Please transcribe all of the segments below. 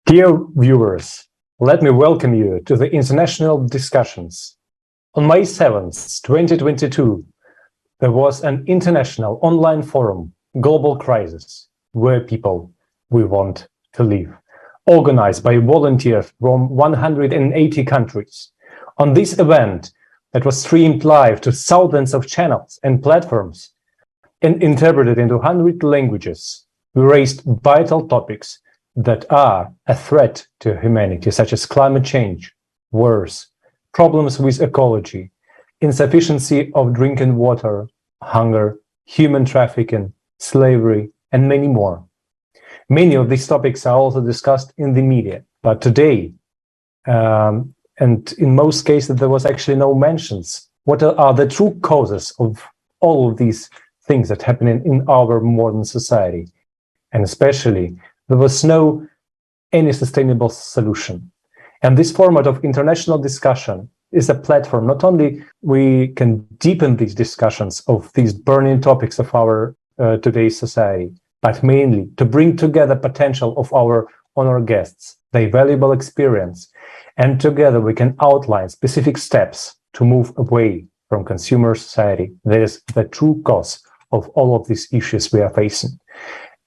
Dear viewers, let me welcome you to the international discussions. On May 7th, 2022, there was an international online forum, Global Crisis, Where People We Want to Live, organized by volunteers from 180 countries. On this event, that was streamed live to thousands of channels and platforms and interpreted into 100 languages, we raised vital topics that are a threat to humanity, such as climate change, wars, problems with ecology, insufficiency of drinking water, hunger, human trafficking, slavery, and many more. Many of these topics are also discussed in the media, but today, and in most cases, there was actually no mentions. What are the true causes of all of these things that happen in our modern society? And especially, there was any sustainable solution. And this format of international discussion is a platform. Not only we can deepen these discussions of these burning topics of our today's society, but mainly to bring together potential of our honored guests, their valuable experience, and together we can outline specific steps to move away from consumer society. That is the true cause of all of these issues we are facing.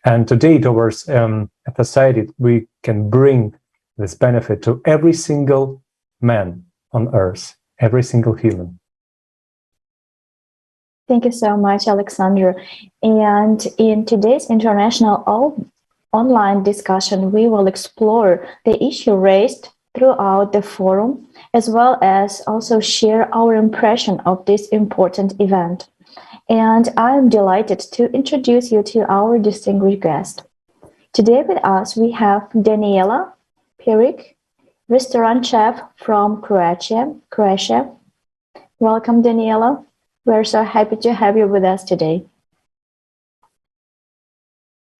And today, towards a society, we can bring this benefit to every single man on earth, every single human. Thank you so much, Alexander. And in today's international online discussion, we will explore the issue raised throughout the forum, as well as also share our impression of this important event. And I am delighted to introduce you to our distinguished guest. Today with us, we have Daniela, Peric, restaurant chef from Croatia. Welcome, Daniela. We're so happy to have you with us today.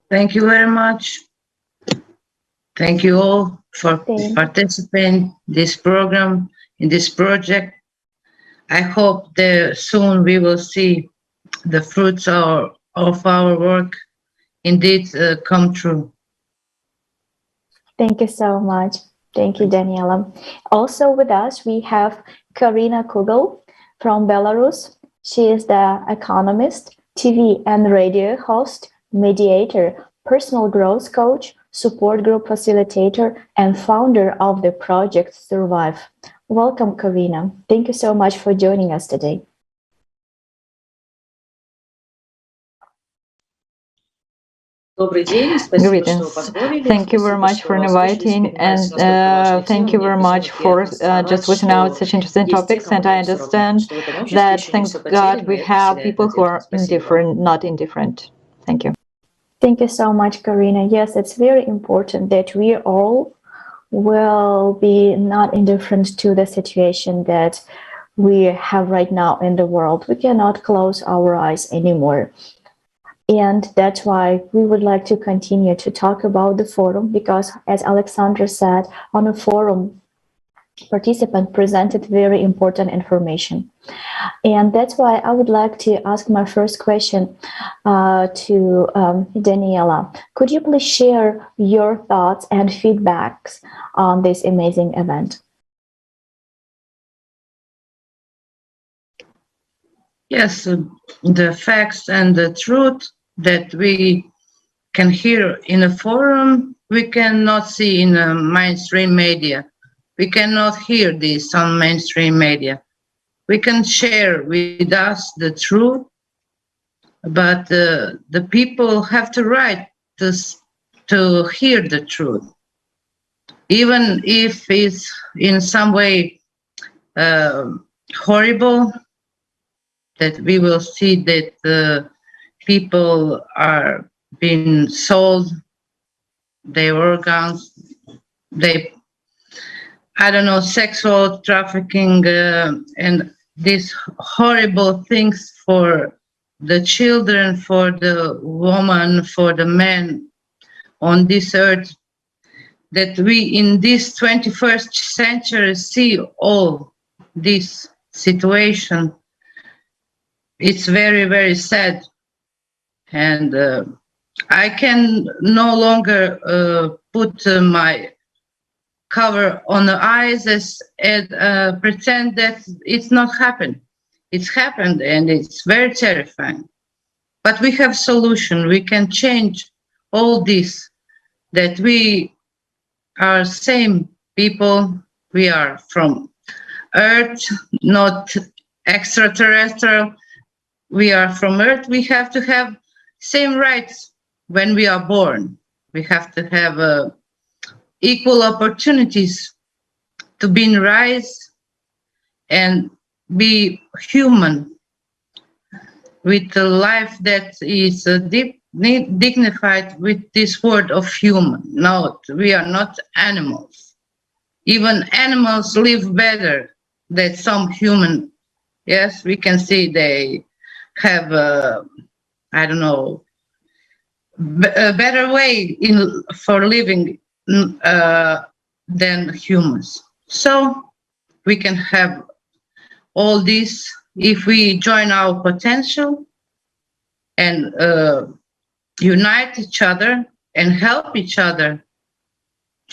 Thank you very much. Thank you all for participating in this program, in this project. I hope that soon we will see the fruits of our work indeed come true. Thank you so much. Thank you, Daniela. Also with us, we have Karina Kugel from Belarus. She is the Economist, TV and radio host, mediator, personal growth coach, support group facilitator, and founder of the project Survive. Welcome, Karina. Thank you so much for joining us today. Greetings. Thank you very much for inviting, and thank you very much for just putting out such interesting topics. And I understand that, thanks God, we have people who are indifferent, not indifferent. Thank you. Thank you so much, Karina. Yes, it's very important that we all will be not indifferent to the situation that we have right now in the world. We cannot close our eyes anymore. And that's why we would like to continue to talk about the forum, because as Alexander said, on a forum, participant presented very important information. And that's why I would like to ask my first question to Daniela. Could you please share your thoughts and feedbacks on this amazing event? Yes, the facts and the truth that we can hear in a forum, we cannot see in mainstream media. We cannot hear this on mainstream media. We can share with us the truth, but the people have the right to hear the truth, even if it's in some way horrible, that we will see that people are being sold, their organs, sexual trafficking, and these horrible things for the children, for the woman, for the men on this earth, that we in this 21st century see all this situation. It's very, very sad. And I can no longer put my cover on the eyes and pretend that it's not happened. It's happened, and it's very terrifying. But we have solution. We can change all this, that we are same people. We are from Earth, not extraterrestrial. We are from Earth. We have to have same rights when we are born. We have to have equal opportunities to be in rise and be human with a life that is dignified with this word of human. No, we are not animals. Even animals live better than some human. Yes, we can see they have I don't know, a better way for living than humans. So we can have all this if we join our potential and unite each other and help each other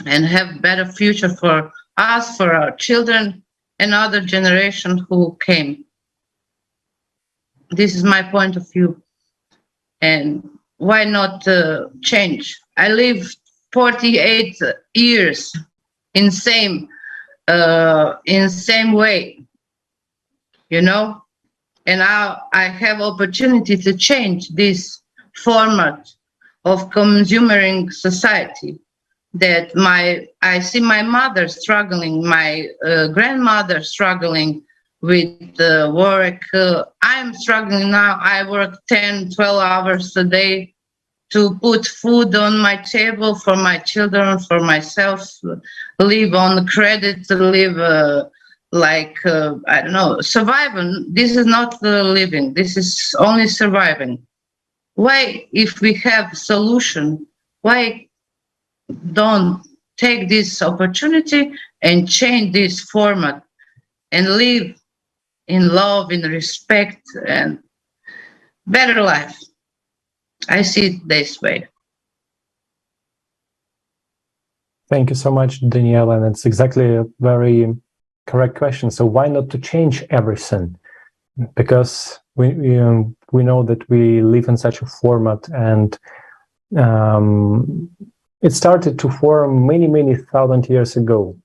and have better future for us, for our children and other generation who came. This is my point of view. And why not change? I lived 48 years in same way, you know, and now I have opportunity to change this format of consumering society. That I see my mother struggling, my grandmother struggling with work. I'm struggling now. I work 10, 12 hours a day to put food on my table for my children, for myself, live on credit, live I don't know, surviving. This is not living. This is only surviving. Why, if we have solution, why don't take this opportunity and change this format and live in love, in respect, and better life? I see it this way. Thank you so much, Daniela, and it's exactly a very correct question. So why not to change everything? Because we know that we live in such a format, and it started to form many thousand years ago.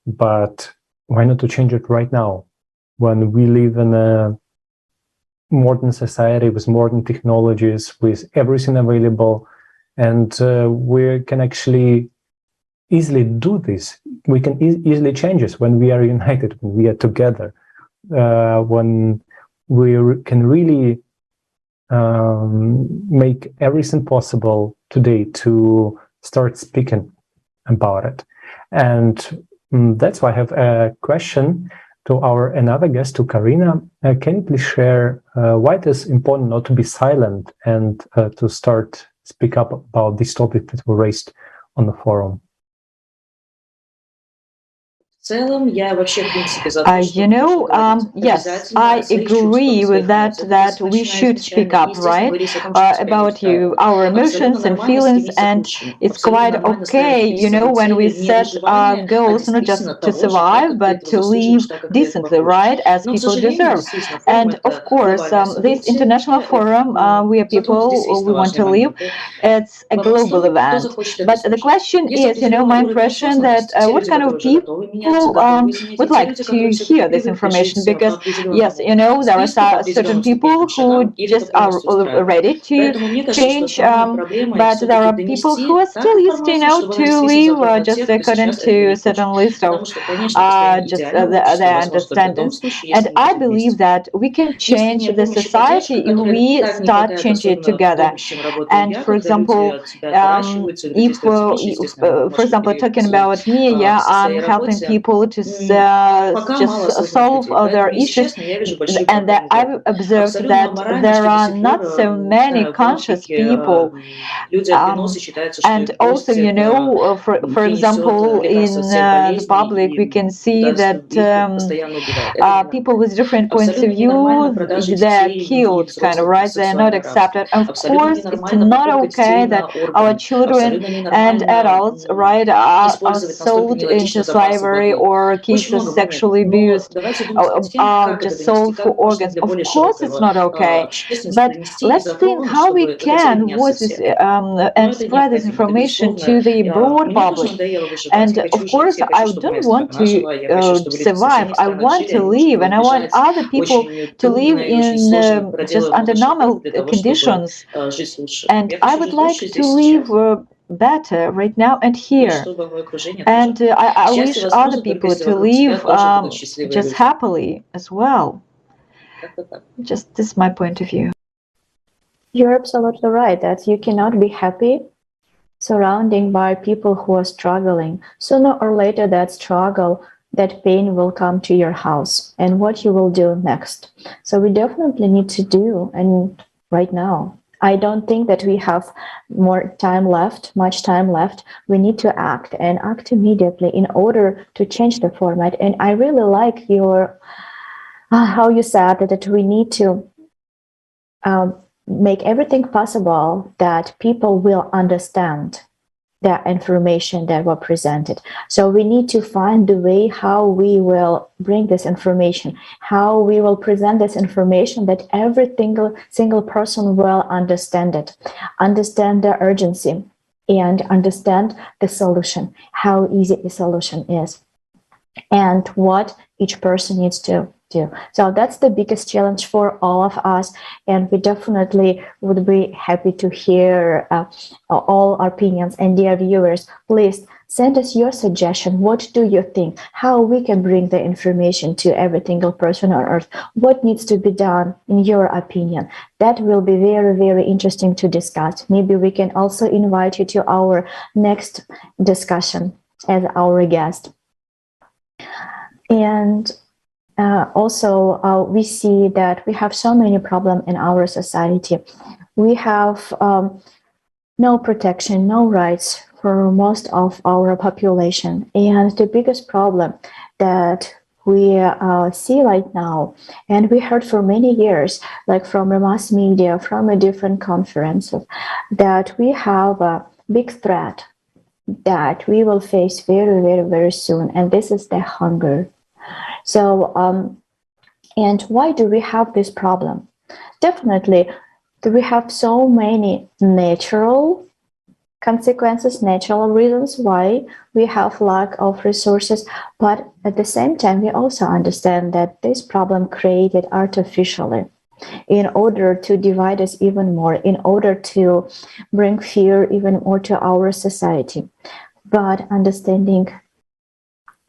But why not to change it right now, when we live in a modern society with modern technologies, with everything available, and we can actually easily do this. We can easily change this when we are united, when we are together, when we can really make everything possible today to start speaking about it. And that's why I have a question to our another guest, to Karina. Can you please share why it is important not to be silent and to start speak up about this topic that were raised on the forum? Yes, I agree with that we should speak up, right, about our emotions and feelings, and it's quite okay, when we set goals not just to survive, but to live decently, right, as people deserve. And of course, this international forum, we are people, we want to live, it's a global event. But the question is, my impression that what kind of people would like to hear this information, because yes, there are certain people who just are ready to change, but there are people who are still used to live just according to a certain list of just their understandings. And I believe that we can change the society if we start changing it together. And for example, if for example, talking about me, I'm helping people people to just solve their issues, and that I've observed that there are not so many conscious people. And also, you know, for example, in the public, we can see that people with different points of view, they're killed, kind of, right? They're not accepted. Of course, it's not okay that our children and adults, right, are sold into slavery, or kids are sexually abused, are just sold for organs. Of course, it's not okay. But let's think how we can voice this and spread this information to the broad public. And of course, I don't want to survive. I want to live, and I want other people to live in just under normal conditions. And I would like to live better right now and here. And I wish other people to live just happily as well. Just this is my point of view. You're absolutely right that you cannot be happy surrounding by people who are struggling. Sooner or later, that struggle, that pain will come to your house, and what you will do next. So we definitely need to do, and right now, I don't think that we have much time left. We need to act, and act immediately in order to change the format. And I really like your how you said that we need to make everything possible that people will understand the information that were presented. So we need to find the way how we will bring this information, how we will present this information that every single person will understand it, understand the urgency, and understand the solution, how easy the solution is, and what each person needs to do. So that's the biggest challenge for all of us, and we definitely would be happy to hear all our opinions. And dear viewers, please send us your suggestion. What do you think? How we can bring the information to every single person on earth? What needs to be done in your opinion? That will be very, very interesting to discuss. Maybe we can also invite you to our next discussion as our guest. And also, we see that we have so many problems in our society. We have no protection, no rights for most of our population. And the biggest problem that we see right now, and we heard for many years, like from the mass media, from a different conferences, that we have a big threat that we will face very, very, very soon. And this is the hunger. So, and why do we have this problem? Definitely, we have so many natural consequences, natural reasons why we have lack of resources. But at the same time, we also understand that this problem created artificially in order to divide us even more, in order to bring fear even more to our society. But understanding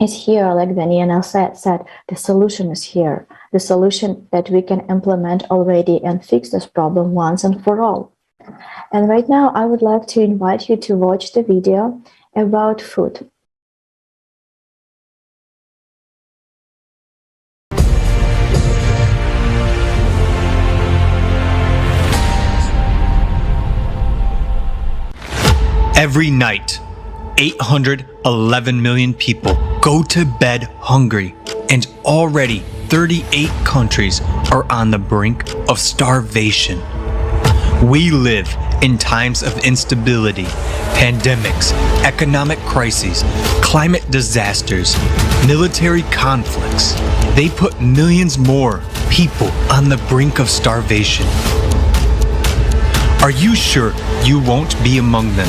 is here, like Daniela said, the solution is here. The solution that we can implement already and fix this problem once and for all. And right now, I would like to invite you to watch the video about food. Every night, 811 million people go to bed hungry, and already 38 countries are on the brink of starvation. We live in times of instability, pandemics, economic crises, climate disasters, military conflicts. They put millions more people on the brink of starvation. Are you sure you won't be among them?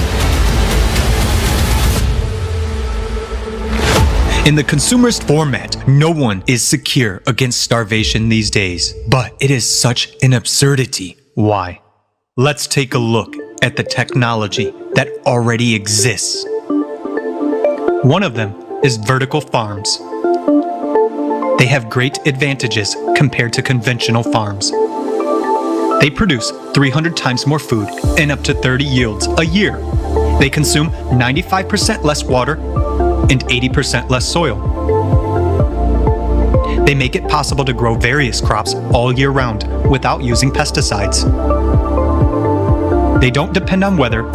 In the consumerist format, no one is secure against starvation these days. But it is such an absurdity. Why? Let's take a look at the technology that already exists. One of them is vertical farms. They have great advantages compared to conventional farms. They produce 300 times more food and up to 30 yields a year. They consume 95% less water and 80% less soil. They make it possible to grow various crops all year round without using pesticides. They don't depend on weather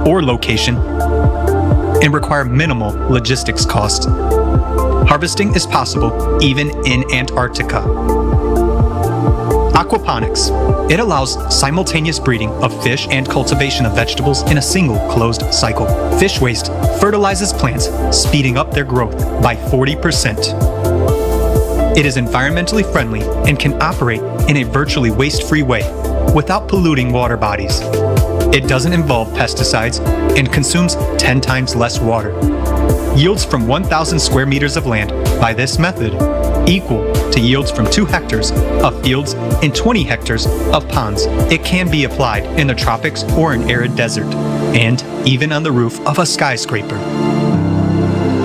or location and require minimal logistics costs. Harvesting is possible even in Antarctica. Aquaponics. It allows simultaneous breeding of fish and cultivation of vegetables in a single closed cycle. Fish waste fertilizes plants, speeding up their growth by 40%. It is environmentally friendly and can operate in a virtually waste-free way without polluting water bodies. It doesn't involve pesticides and consumes 10 times less water. Yields from 1,000 square meters of land by this method equal to yields from 2 hectares of fields and 20 hectares of ponds. It can be applied in the tropics or an arid desert, and even on the roof of a skyscraper.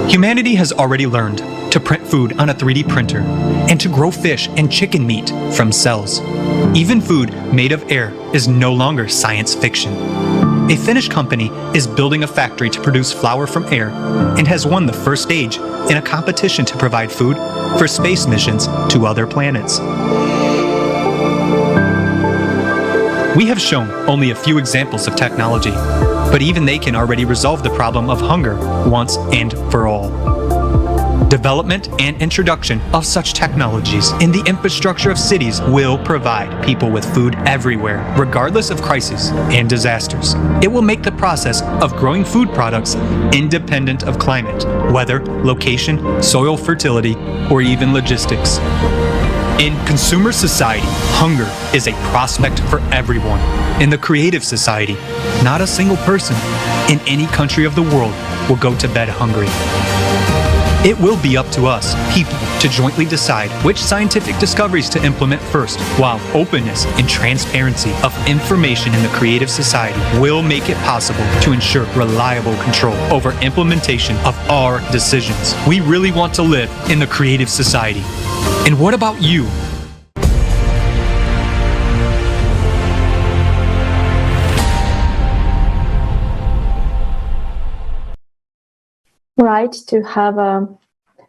Humanity has already learned to print food on a 3D printer and to grow fish and chicken meat from cells. Even food made of air is no longer science fiction. A Finnish company is building a factory to produce flour from air and has won the first stage in a competition to provide food for space missions to other planets. We have shown only a few examples of technology, but even they can already resolve the problem of hunger once and for all. Development and introduction of such technologies in the infrastructure of cities will provide people with food everywhere, regardless of crises and disasters. It will make the process of growing food products independent of climate, weather, location, soil fertility, or even logistics. In consumer society, hunger is a prospect for everyone. In the creative society, not a single person in any country of the world will go to bed hungry. It will be up to us, people, to jointly decide which scientific discoveries to implement first, while openness and transparency of information in the creative society will make it possible to ensure reliable control over implementation of our decisions. We really want to live in the creative society. And what about you? Right to have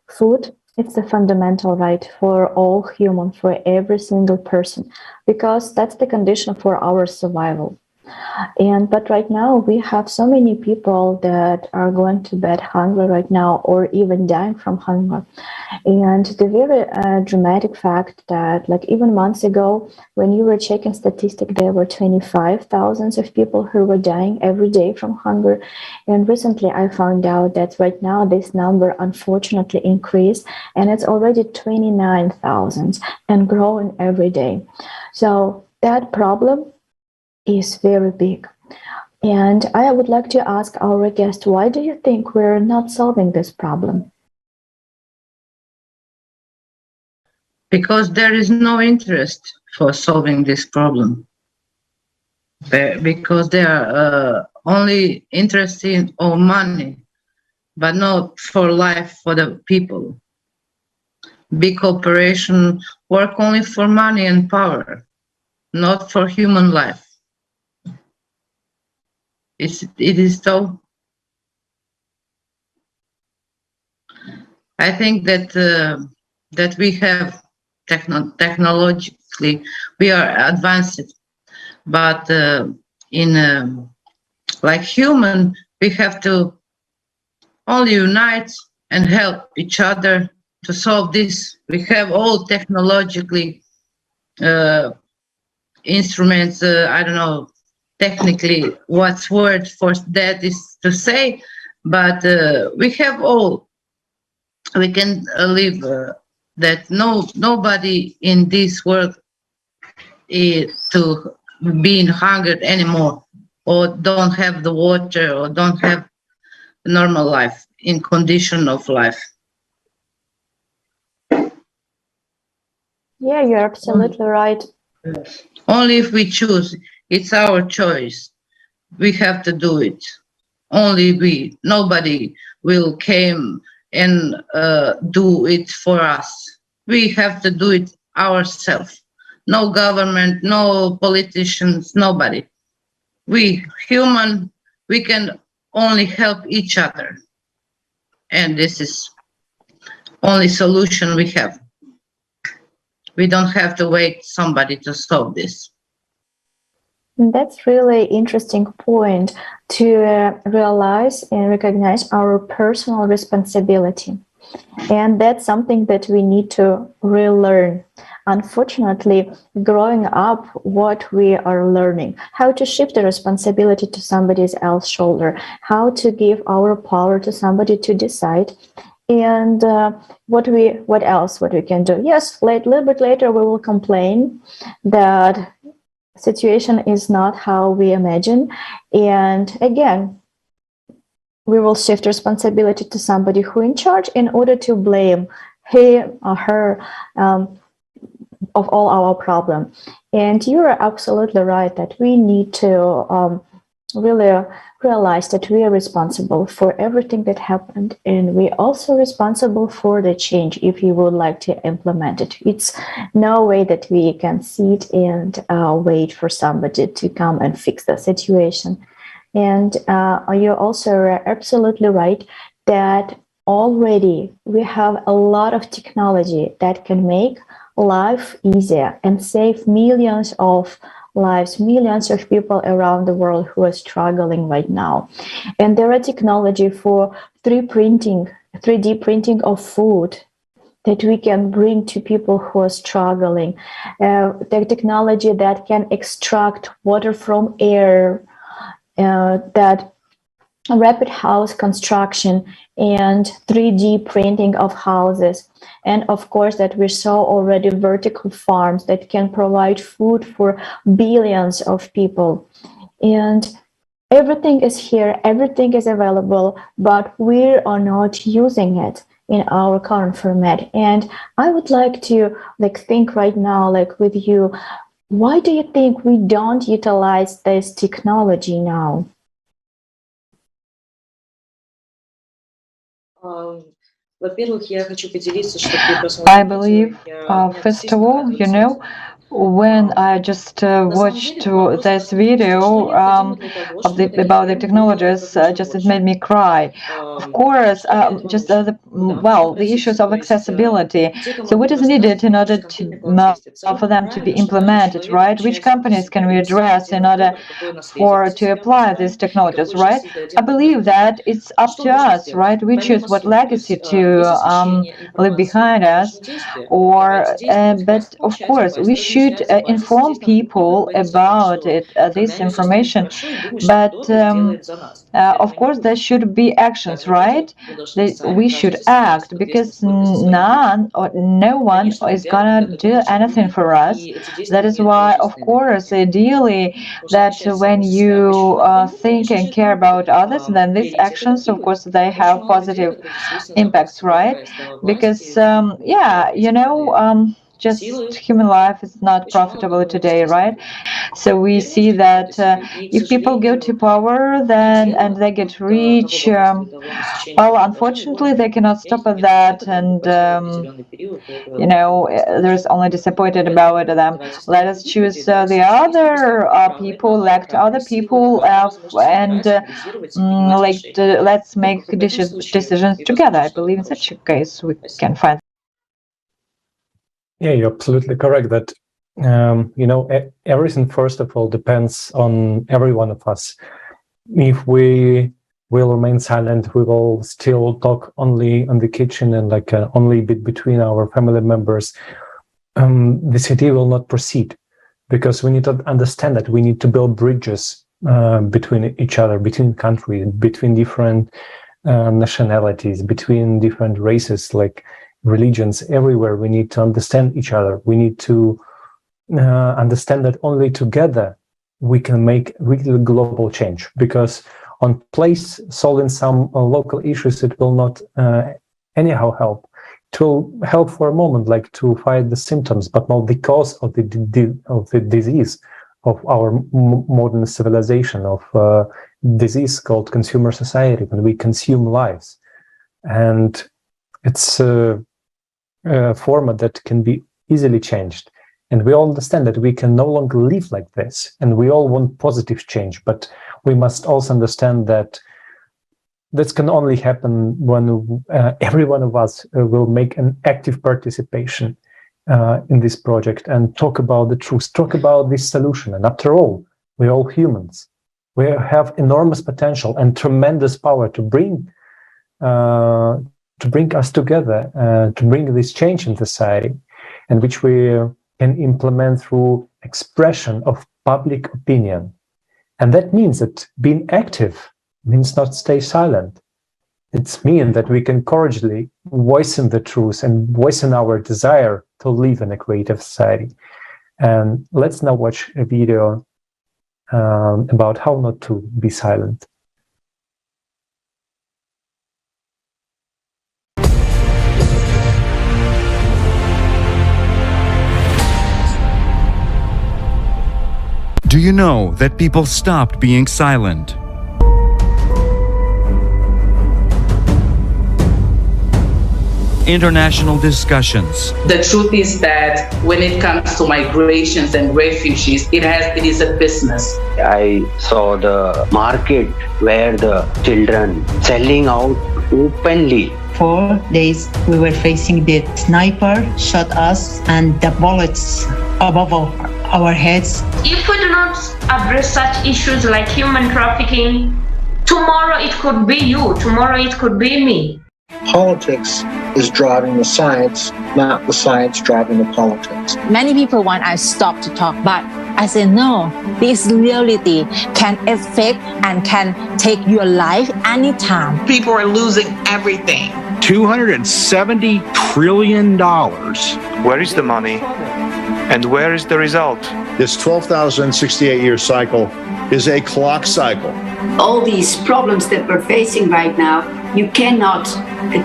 food, it's a fundamental right for all human, for every single person, because that's the condition for our survival. But right now we have so many people that are going to bed hungry right now, or even dying from hunger. And the very dramatic fact that, like, even months ago, when you were checking statistics, there were 25,000 of people who were dying every day from hunger. And recently I found out that right now this number unfortunately increased, and it's already 29,000 and growing every day. So that problem is very big. And I would like to ask our guest, why do you think we're not solving this problem? Because there is no interest for solving this problem. Because they are only interested in money, but not for life for the people. Big corporations work only for money and power, not for human life. It is so. I think that that we have technologically we are advanced, but in like human, we have to only unite and help each other to solve this. We have all technologically instruments. I don't know technically what's word for that is to say, but we have all. We can live that nobody in this world is to being hungered anymore, or don't have the water, or don't have normal life in condition of life. Yeah, you're absolutely right. Only if we choose, it's our choice. We have to do it. Only we. Nobody will come and do it for us. We have to do it ourselves. No government, no politicians, nobody. We human, we can only help each other. And this is only solution we have. We don't have to wait somebody to solve this. That's really interesting point to realize and recognize our personal responsibility. And that's something that we need to relearn. Unfortunately, growing up, what we are learning, how to shift the responsibility to somebody else's shoulder, how to give our power to somebody to decide, and what we can do. Yes, a little bit later we will complain that situation is not how we imagine, and again we will shift responsibility to somebody who in charge in order to blame him or her of all our problem. And you are absolutely right that we need to really realize that we are responsible for everything that happened, and we also responsible for the change if you would like to implement it. It's no way that we can sit and wait for somebody to come and fix the situation. And you're also absolutely right that already we have a lot of technology that can make life easier and save millions of lives, millions of people around the world who are struggling right now. And there are technology for 3D printing of food that we can bring to people who are struggling. The technology that can extract water from air, that rapid house construction and 3D printing of houses. And of course that we saw already vertical farms that can provide food for billions of people. And everything is here, everything is available, but we are not using it in our current format. And I would like to think right now with you, why do you think we don't utilize this technology now? I believe, first of all, when I just watched this video about the technologies, just it made me cry. Of course, just the issues of accessibility. So what is needed in order to for them to be implemented, right? Which companies can we address in order to apply these technologies, right? I believe that it's up to us, right? We choose what legacy to leave behind us, but of course we should inform people about this information, but of course there should be actions, right? We should act, because no one is gonna do anything for us. That is why, of course, ideally, that when you think and care about others, then these actions, of course, they have positive impacts, right? Because just human life is not profitable today, right? So we see that if people go to power, then and they get rich, well, unfortunately, they cannot stop at that, and there's only disappointed about them. Let us choose the other people, elect other people, and let's make decisions together. I believe in such a case we can find. Yeah, you're absolutely correct that everything first of all depends on every one of us. If we will remain silent, we will still talk only in the kitchen and only between our family members, the city will not proceed, because we need to understand that we need to build bridges between each other, between countries, between different nationalities, between different races, religions. Everywhere we need to understand each other. We need to understand that only together we can make real global change, because on place solving some local issues, it will not anyhow help. It will help for a moment, to fight the symptoms, but not the cause of the disease of our modern civilization, of disease called consumer society, when we consume lives. And it's a format that can be easily changed. And we all understand that we can no longer live like this, and we all want positive change, but we must also understand that this can only happen when every one of us will make an active participation in this project and talk about the truth, talk about this solution. And after all, we're all humans. We have enormous potential and tremendous power to bring us together, to bring this change in society, and which we can implement through expression of public opinion. And that means that being active means not stay silent. It means that we can courageously voice in the truth and voice in our desire to live in a creative society. And let's now watch a video about how not to be silent. Do you know that people stopped being silent? International discussions. The truth is that when it comes to migrations and refugees, it is a business. I saw the market where the children selling out openly. 4 days we were facing the sniper shot us and the bullets above our heads. If we do not address such issues like human trafficking, tomorrow it could be you, tomorrow it could be me. Politics is driving the science, not the science driving the politics. Many people want us to stop to talk, but I say no. This reality can affect and can take your life anytime. People are losing everything. $270 trillion. Where is the money? And where is the result? This 12,068-year cycle is a clock cycle. All these problems that we're facing right now, you cannot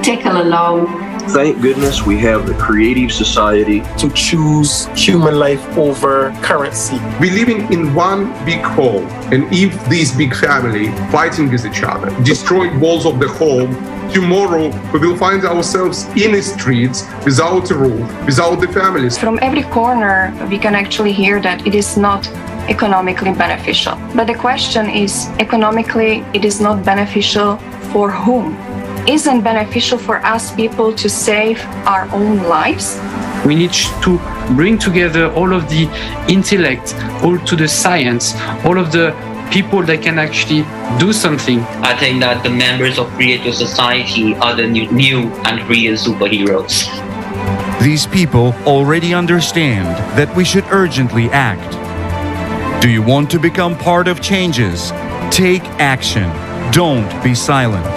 tackle alone. Thank goodness we have the creative society to choose human life over currency. We're living in one big home, and if this big family fighting with each other, destroying walls of the home, tomorrow we will find ourselves in the streets without a roof, without the families. From every corner, we can actually hear that it is not economically beneficial. But the question is, economically, it is not beneficial for whom? Isn't beneficial for us people to save our own lives? We need to bring together all of the intellect, all to the science, all of the people that can actually do something. I think that the members of creative society are the new and real superheroes. These people already understand that we should urgently act. Do you want to become part of changes? Take action. Don't be silent.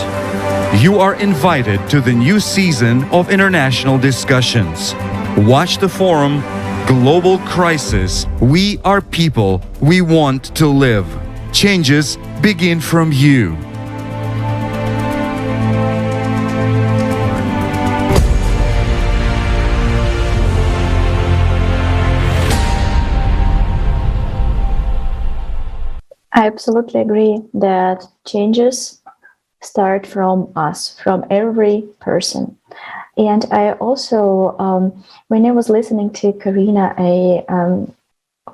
You are invited to the new season of international discussions. Watch the forum, Global Crisis. We are people. We want to live. Changes begin from you. I absolutely agree that changes start from us, from every person. And I also, when I was listening to Karina, I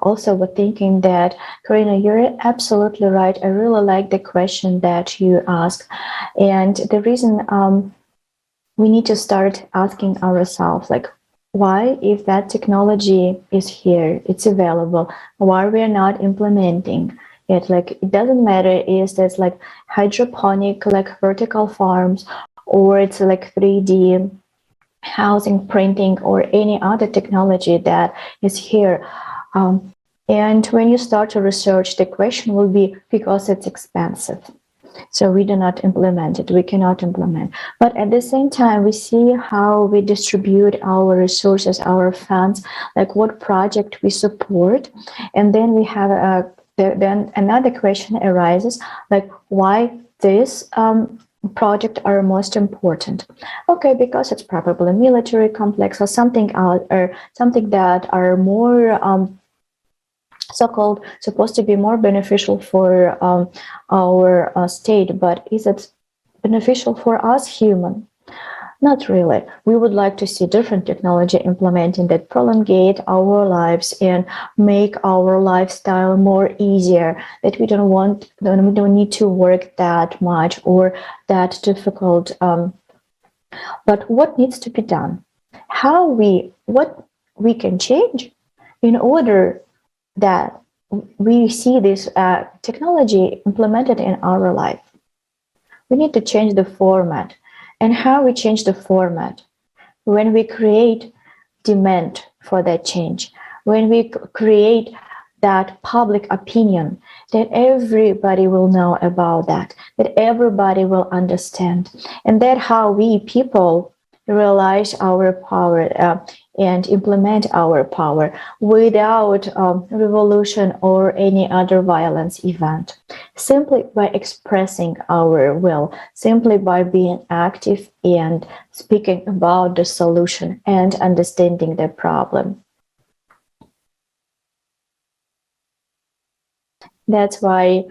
also was thinking that, Karina, you're absolutely right. I really like the question that you asked. And the reason we need to start asking ourselves, like, why, if that technology is here, it's available, why we're not implementing it? Like, it doesn't matter is this like hydroponic, like vertical farms, or it's like 3D housing printing or any other technology that is here. And when you start to research, the question will be because it's expensive. So we do not implement it, we cannot implement. But at the same time, we see how we distribute our resources, our funds, like what project we support. And then we have then another question arises, like why this project are most important. Okay, because it's probably a military complex or something or something that are more so-called supposed to be more beneficial for our state. But is it beneficial for us human? Not really. We would like to see different technology implementing that prolongate our lives and make our lifestyle more easier, that we don't need to work that much or that difficult. But what needs to be done? we can change in order that we see this technology implemented in our life. We need to change the format. And how we change the format? When we create demand for that change, when we create that public opinion, that everybody will know about that everybody will understand, and that how we people realize our power and implement our power without revolution or any other violence event, simply by expressing our will, simply by being active and speaking about the solution and understanding the problem. That's why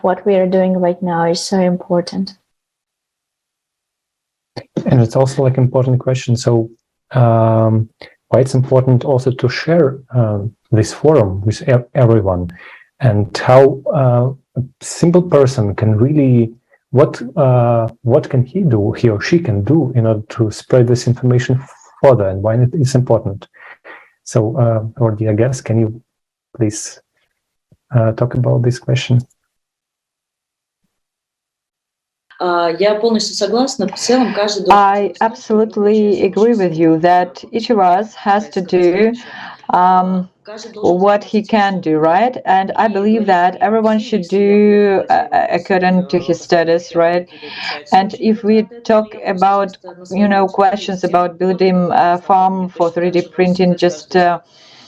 what we are doing right now is so important. And it's also like important question. So why it's important also to share this forum with everyone, and how a simple person can really, what can he or she can do in order to spread this information further, and why it is important. So our dear guest, can you please talk about this question? I absolutely agree with you that each of us has to do what he can do, right? And I believe that everyone should do according to his status, right? And if we talk about, questions about building a farm for 3D printing, just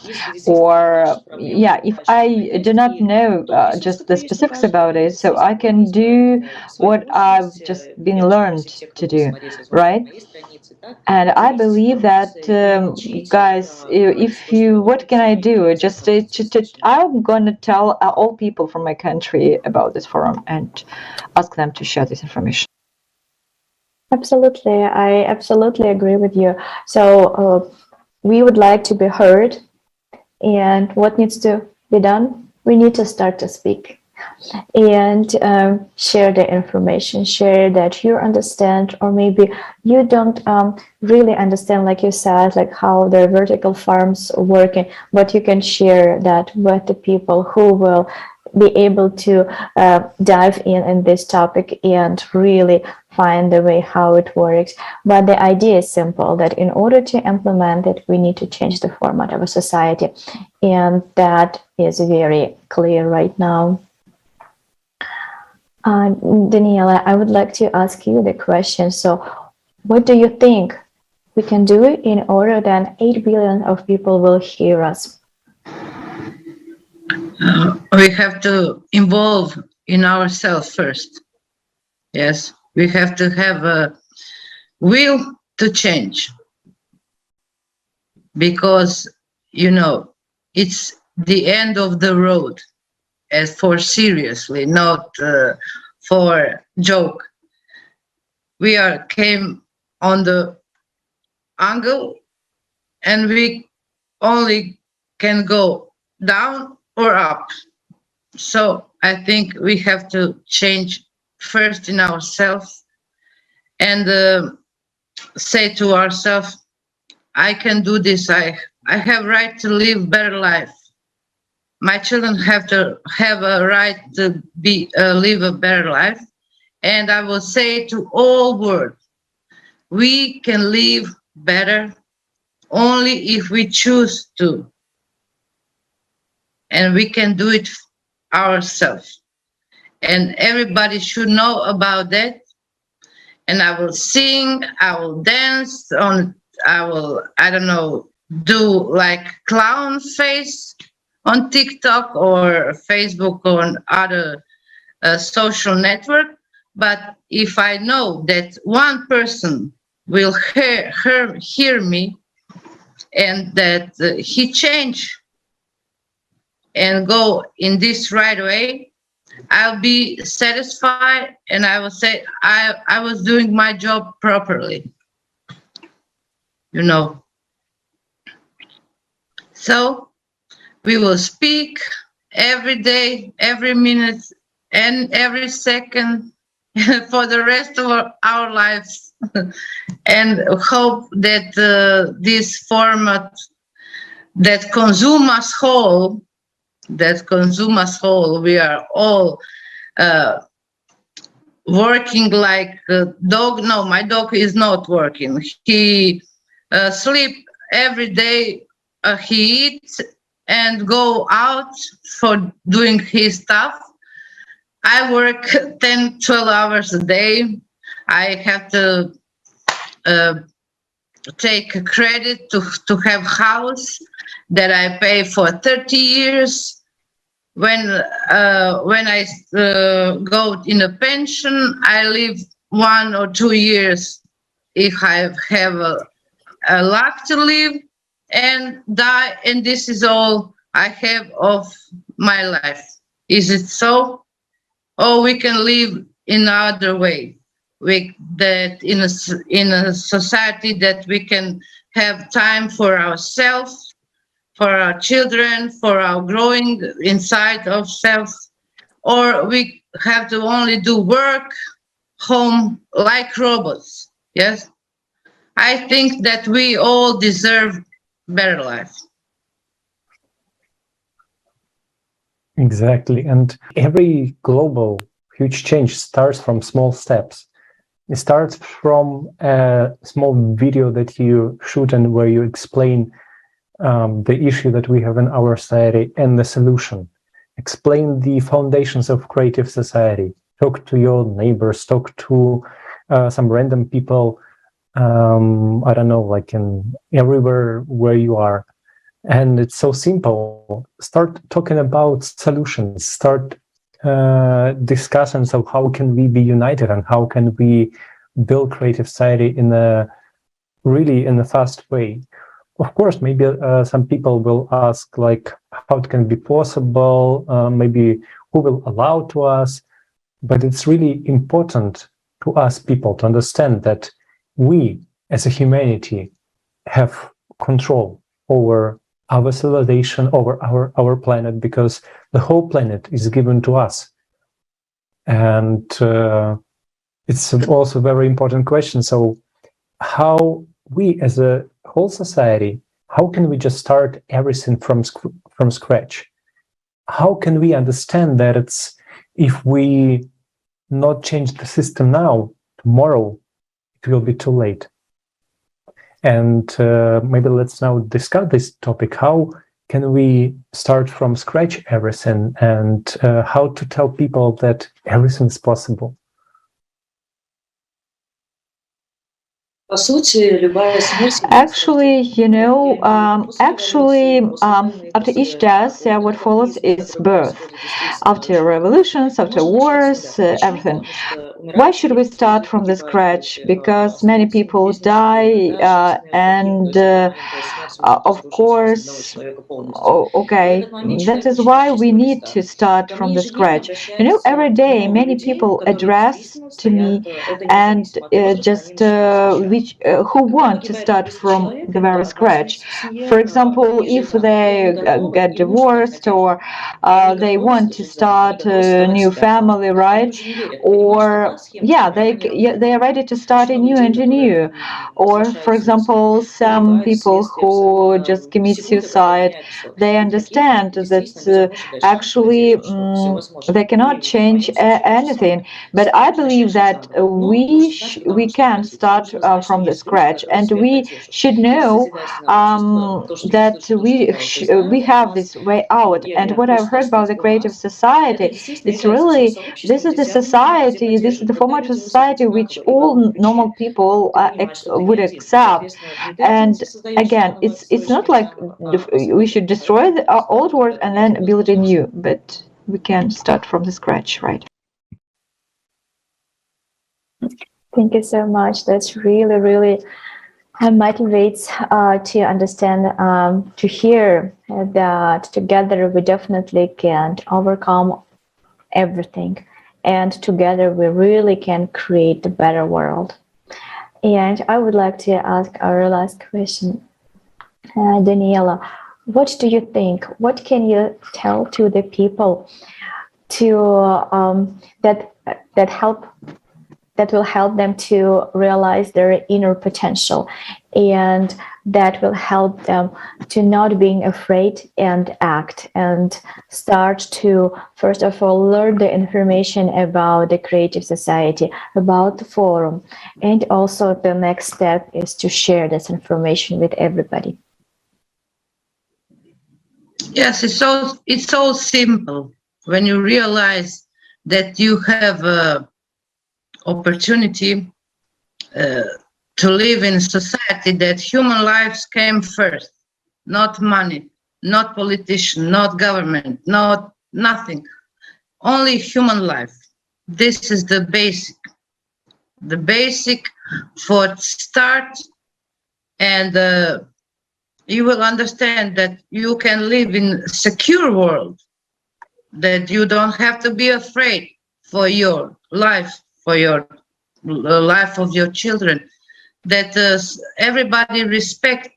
if I do not know just the specifics about it, so I can do what I've just been learned to do, right? And I believe that, guys, what can I do? I'm going to tell all people from my country about this forum and ask them to share this information. Absolutely, I absolutely agree with you. So we would like to be heard. And what needs to be done? We need to start to speak and share the information, share that you understand, or maybe you don't really understand, like you said, like how the vertical farms working, but you can share that with the people who will be able to dive in this topic and really find the way how it works. But the idea is simple, that in order to implement it, we need to change the format of a society. And that is very clear right now. Daniela, I would like to ask you the question. So what do you think we can do in order that 8 billion of people will hear us? We have to involve in ourselves first. Yes, we have to have a will to change, because it's the end of the road, as for seriously, not for joke. We came on the angle, and we only can go down or up. So I think we have to change first in ourselves and say to ourselves, I can do this. I have right to live better life. My children have to have a right to live a better life. And I will say to all world, we can live better only if we choose to. And we can do it ourselves. And everybody should know about that. And I will sing, I will dance, I don't know, do like clown face on TikTok or Facebook or on other social network. But if I know that one person will hear me and that he change and go in this right way, I'll be satisfied, and I will say I was doing my job properly. So we will speak every day, every minute, and every second, for the rest of our lives, and hope that this format that consume us whole, we are all working like a dog. No, my dog is not working. He sleep every day, he eats and go out for doing his stuff. I work 10, 12 hours a day. I have to take credit to have house that I pay for 30 years. When I go in a pension, I live 1 or 2 years if I have a luck to live, and die, and this is all I have of my life. Is it so? Or we can live in other way, that in a society that we can have time for ourselves, for our children, for our growing inside ourselves, or we have to only do work, home, like robots. Yes, I think that we all deserve better life. Exactly. And every global huge change starts from small steps. It starts from a small video that you shoot and where you explain the issue that we have in our society and the solution. Explain the foundations of creative society. Talk to your neighbors, talk to some random people, I don't know, like in everywhere where you are. And it's so simple. Start talking about solutions, start discussions of how can we be united and how can we build creative society in a fast way. Of course, maybe some people will ask, like, how it can be possible, maybe who will allow to us, but it's really important to us people to understand that we as a humanity have control over our civilization, over our planet, because the whole planet is given to us. And it's also a very important question. So how we as a whole society, how can we just start everything from scratch? How can we understand that it's, if we not change the system now, tomorrow it will be too late? And maybe let's now discuss this topic. How can we start from scratch everything, and how to tell people that everything is possible? Actually, after each death, what follows is birth. After revolutions, after wars, everything. Why should we start from the scratch? Because many people die, and of course, okay, that is why we need to start from the scratch. Every day many people address to me and who want to start from the very scratch. For example, if they get divorced, or they want to start a new family, right? Or they are ready to start anew and anew. Or for example, some people who just commit suicide, they understand that actually they cannot change anything. But I believe that we can start from the scratch, and we should know that we have this way out. And what I've heard about the creative society, it's really, this is the society, this is the format of society which all normal people would accept. And again, it's not like we should destroy the old world and then build a new, but we can start from the scratch, right? Thank you so much. That's really, really motivates to understand, to hear that together we definitely can overcome everything. And together we really can create a better world. And I would like to ask our last question. Daniela, what do you think? What can you tell to the people to that help that will help them to realize their inner potential, and that will help them to not being afraid and act and start to, first of all, learn the information about the creative society, about the forum, and also the next step is to share this information with everybody. Yes, it's so simple when you realize that you have a opportunity to live in a society that human lives came first, not money, not politician, not government, not nothing, only human life. This is the basic for start, and you will understand that you can live in a secure world, that you don't have to be afraid for your life, for your life of your children, that everybody respect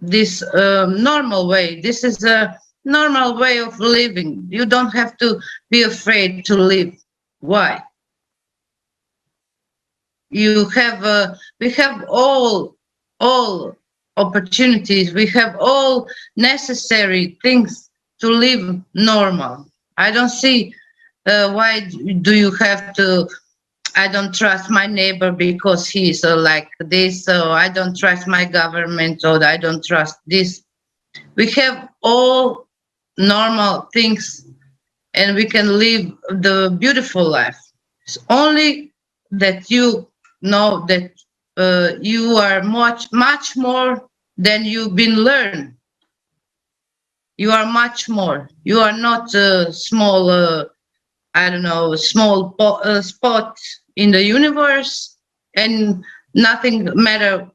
this normal way. This is a normal way of living. You don't have to be afraid to live. Why? You have we have all opportunities. We have all necessary things to live normal. I don't see why do you have to, I don't trust my neighbor because he's like this, so I don't trust my government, or I don't trust this. We have all normal things and we can live the beautiful life. It's only that you know that you are much more than you've been learned. You are much more. You are not a small, I don't know, small spot in the universe, and nothing matter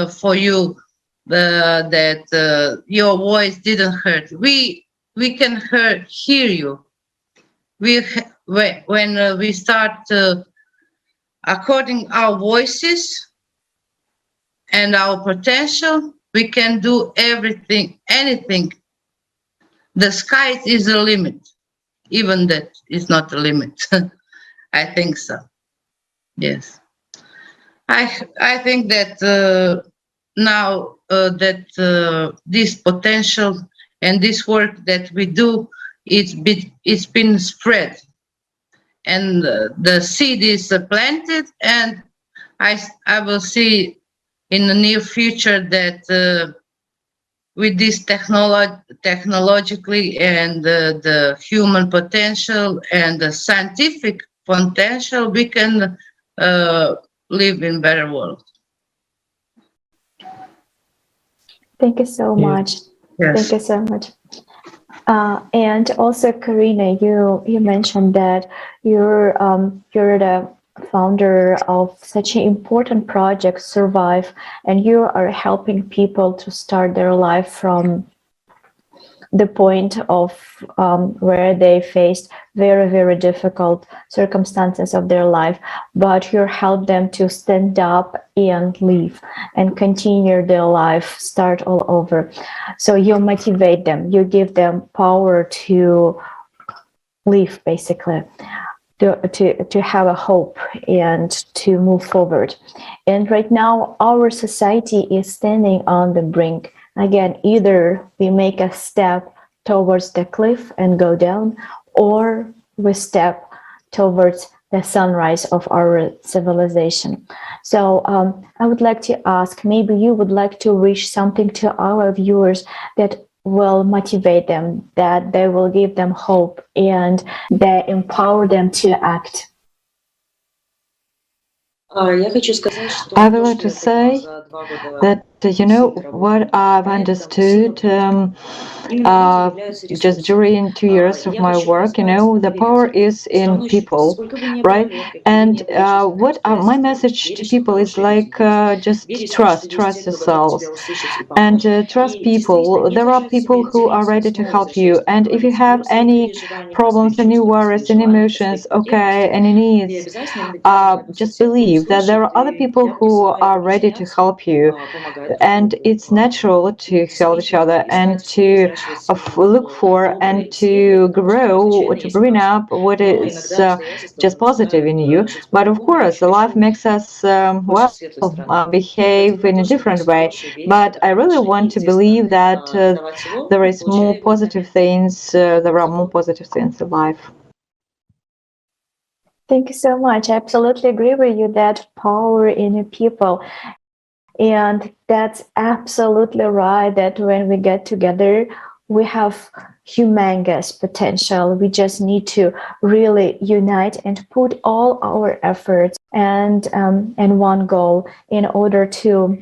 for you that your voice didn't hurt. We can hear you. When we start according our voices and our potential, we can do everything, anything. The sky is the limit. Even that is not a limit. I think so. Yes. I think that now that this potential and this work that we do, it's been spread, and the seed is planted, and I will see in the near future that with this technologically and the human potential and the scientific potential, we can live in better world. Thank you so much. Yes. Thank you so much. And also, Karina, you mentioned that you're the founder of such an important project, Survive, and you are helping people to start their life from the point of where they faced very, very difficult circumstances of their life, but you help them to stand up and live and continue their life, start all over. So you motivate them, you give them power to live, basically, to have a hope and to move forward. And right now, our society is standing on the brink. Again, either we make a step towards the cliff and go down, or we step towards the sunrise of our civilization. So I would like to ask, maybe you would like to wish something to our viewers that will motivate them, that they will give them hope and they empower them to act. I would like to say that, you know, what I've understood just during 2 years of my work, you know, the power is in people, right? And what my message to people is like, just trust yourselves and trust people. There are people who are ready to help you. And if you have any problems, any worries, any emotions, okay, any needs, just believe that there are other people who are ready to help you. and it's natural to help each other and to look for and to grow, to bring up what is just positive in you. But of course, life makes us behave in a different way. But I really want to believe that there is more positive things. There are more positive things in life. Thank you so much. I absolutely agree with you that power in the people. And that's absolutely right, that when we get together, we have humongous potential. We just need to really unite and put all our efforts and one goal in order to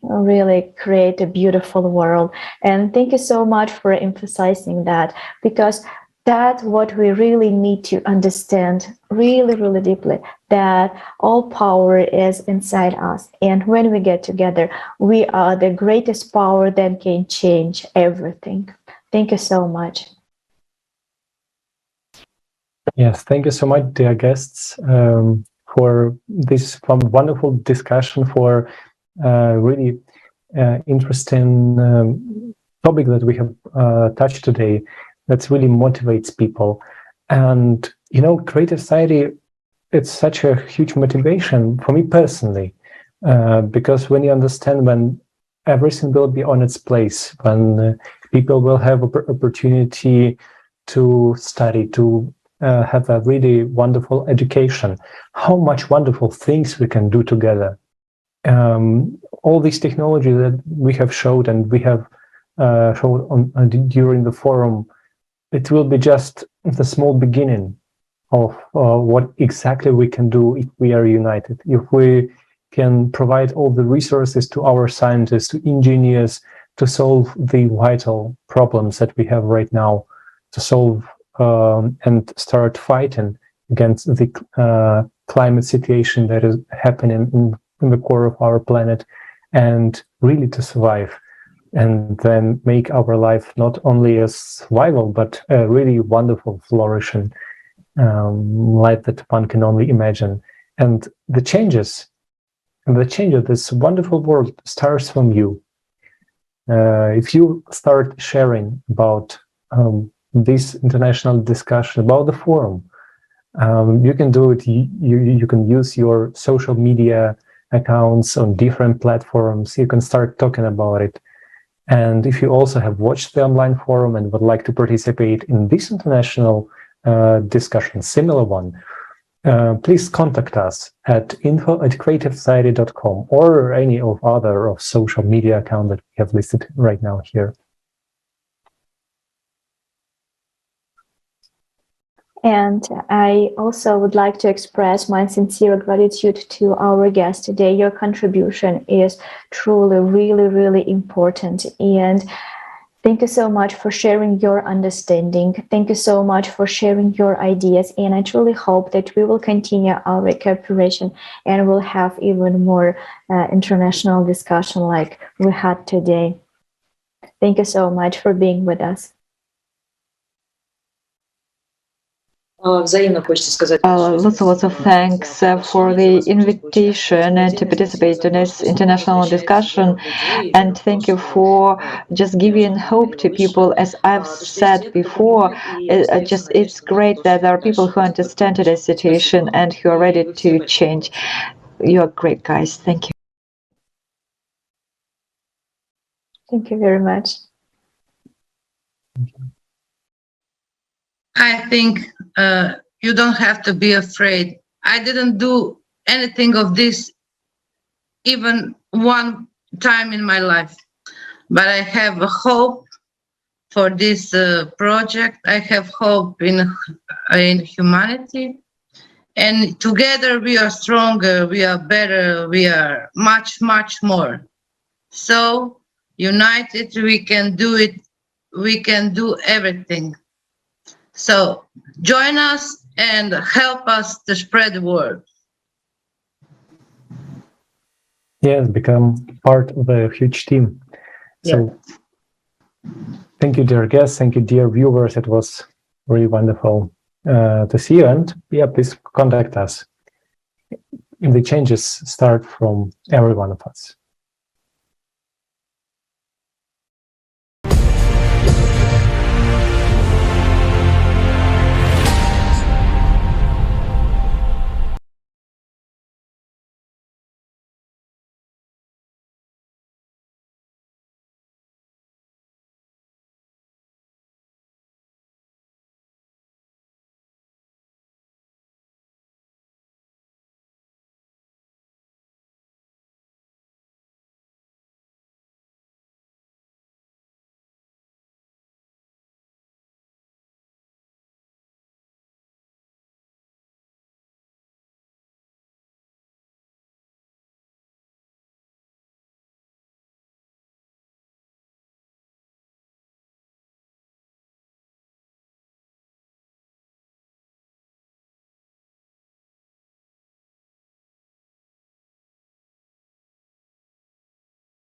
really create a beautiful world. And thank you so much for emphasizing that, because that's what we really need to understand really, really deeply, that all power is inside us. And when we get together, we are the greatest power that can change everything. Thank you so much. Yes, thank you so much, dear guests, for this wonderful discussion, for really interesting topic that we have touched today. That really motivates people. And, you know, creative society, it's such a huge motivation for me personally, because when you understand when everything will be on its place, when people will have opportunity to study, to have a really wonderful education, how much wonderful things we can do together. All these technology that we have showed and we have showed during the forum, it will be just the small beginning of what exactly we can do if we are united. If we can provide all the resources to our scientists, to engineers, to solve the vital problems that we have right now, to solve and start fighting against the climate situation that is happening in the core of our planet, and really to survive. And then make our life not only a survival, but a really wonderful, flourishing life that one can only imagine. And the changes of this wonderful world starts from you. If you start sharing about this international discussion, about the forum, you can do it. You can use your social media accounts on different platforms. You can start talking about it. And if you also have watched the online forum and would like to participate in this international discussion, similar one, please contact us at info@creativesociety.com or any of other social media account that we have listed right now here. And I also would like to express my sincere gratitude to our guest today. Your contribution is truly, really, really important. And thank you so much for sharing your understanding. Thank you so much for sharing your ideas. And I truly hope that we will continue our cooperation and we'll have even more international discussion like we had today. Thank you so much for being with us. Lots of thanks for the invitation and to participate in this international discussion, and thank you for just giving hope to people. As I've said before, it's great that there are people who understand today's situation and who are ready to change. You're great, guys. Thank you. Thank you very much. I think you don't have to be afraid. I didn't do anything of this even one time in my life, but I have a hope for this project. I have hope in humanity, and together we are stronger, we are better, we are much, much more. So united, we can do it. We can do everything. So join us and help us to spread the word. Yes, become part of a huge team. So thank you, dear guests. Thank you, dear viewers. It was really wonderful to see you. And yeah, please contact us. The changes start from every one of us.